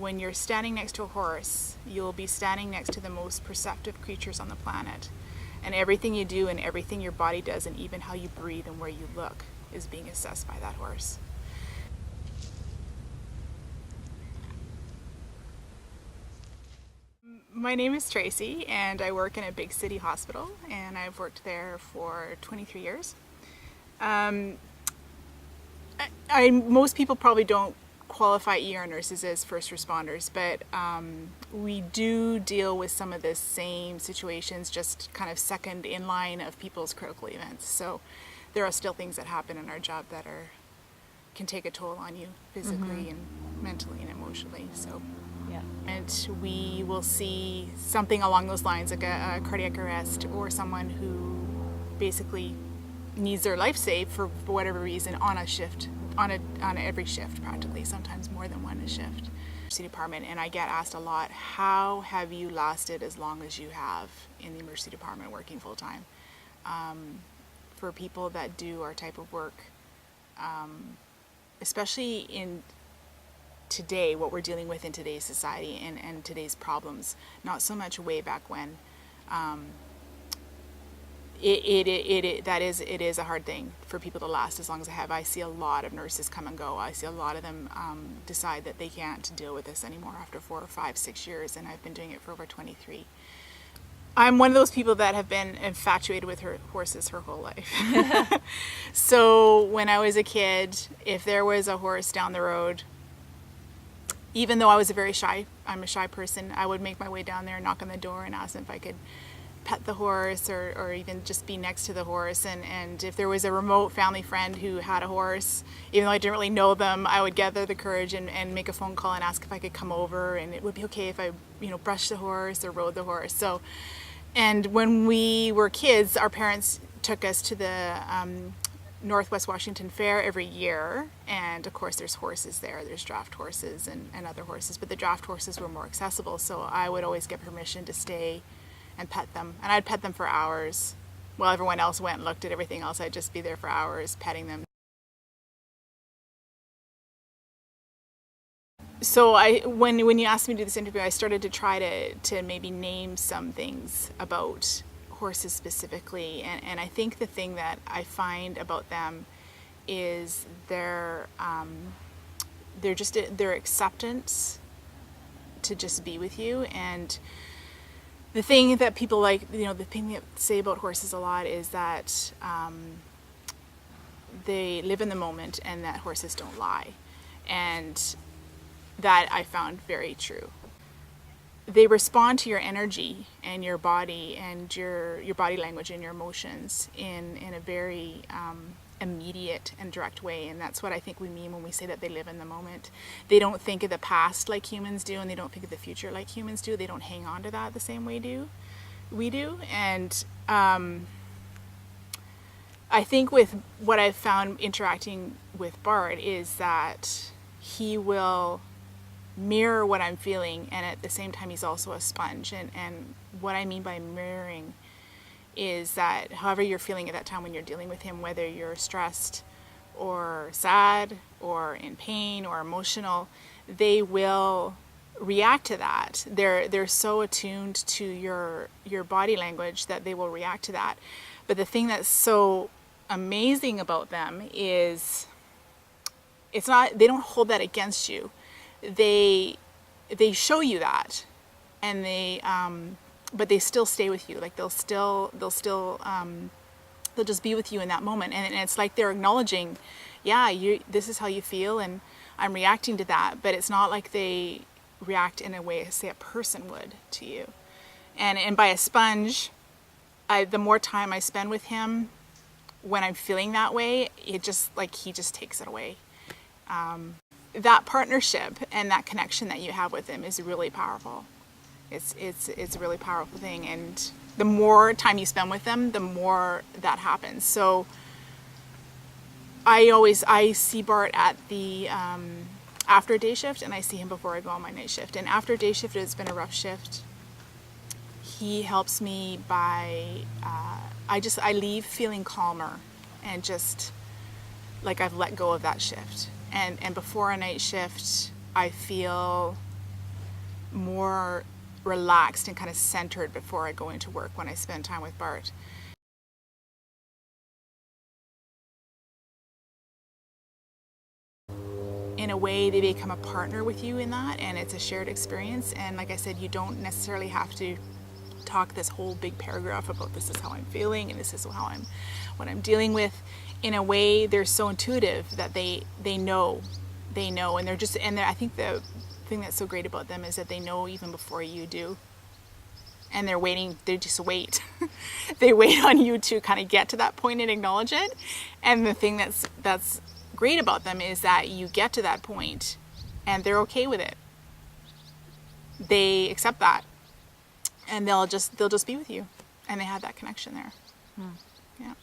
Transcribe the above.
when you're standing next to a horse, you'll be standing next to the most perceptive creatures on the planet. And everything you do and everything your body does and even how you breathe and where you look is being assessed by that horse. My name is Tracy and I work in a big city hospital, and I've worked there for 23 years. Most people probably don't qualify ER nurses as first responders, but we do deal with some of the same situations, just kind of second in line of people's critical events. So there are still things that happen in our job that can take a toll on you physically and mentally and emotionally. So yeah. And we will see something along those lines, like a cardiac arrest, or someone who basically needs their life saved for whatever reason on a shift, on every shift practically, sometimes more than one a shift. Emergency department, and I get asked a lot, how have you lasted as long as you have in the emergency department working full time? For people that do our type of work, especially in today, what we're dealing with in today's society and today's problems, not so much way back when. It is a hard thing for people to last as long as I have. I see a lot of nurses come and go. I see a lot of them decide that they can't deal with this anymore after 4 or 5, 6 years, and I've been doing it for over 23. I'm one of those people that have been infatuated with her horses her whole life. So when I was a kid, if there was a horse down the road, even though I was I'm a shy person, I would make my way down there and knock on the door and ask them if I could pet the horse or even just be next to the horse. And if there was a remote family friend who had a horse, even though I didn't really know them, I would gather the courage and make a phone call and ask if I could come over, and it would be okay if I, brushed the horse or rode the horse. So, and when we were kids, our parents took us to the Northwest Washington Fair every year, and of course there's horses there. There's draft horses and other horses, but the draft horses were more accessible, so I would always get permission to stay and pet them, and I'd pet them for hours. While everyone else went and looked at everything else, I'd just be there for hours petting them. So when you asked me to do this interview, I started to try to maybe name some things about horses specifically, and I think the thing that I find about them is their acceptance to just be with you. And the thing that people the thing that say about horses a lot is that they live in the moment and that horses don't lie, and that I found very true. They respond to your energy and your body and your body language and your emotions in a very immediate and direct way, and that's what I think we mean when we say that they live in the moment. They don't think of the past like humans do, and they don't think of the future like humans do. They don't hang on to that the same way we do. And I think with what I've found interacting with Bart is that he will mirror what I'm feeling, and at the same time he's also a sponge. And what I mean by mirroring is that however you're feeling at that time when you're dealing with him, whether you're stressed or sad or in pain or emotional, they will react to that. They're so attuned to your body language that they will react to that. But the thing that's so amazing about them is they don't hold that against you. They show you that, and but they still stay with you. Like they'll just be with you in that moment, and it's like they're acknowledging, this is how you feel, and I'm reacting to that. But it's not like they react in a way, say, a person would to you. And by a sponge, the more time I spend with him, when I'm feeling that way, he just takes it away. That partnership and that connection that you have with him is really powerful. It's a really powerful thing, and the more time you spend with them, the more that happens. So I see Bart at the after day shift, and I see him before I go on my night shift. And after day shift, it's been a rough shift. He helps me by I leave feeling calmer and just like I've let go of that shift. And before a night shift, I feel more relaxed and kind of centered before I go into work when I spend time with Bart. In a way, they become a partner with you in that, and it's a shared experience. And like I said, you don't necessarily have to talk this whole big paragraph about this is how I'm feeling and this is what I'm dealing with. In a way, they're so intuitive that they know, and I think the thing that's so great about them is that they know even before you do. And they just wait. They wait on you to kind of get to that point and acknowledge it. And the thing that's great about them is that you get to that point and they're okay with it. They accept that. And they'll just be with you. And they have that connection there. Yeah.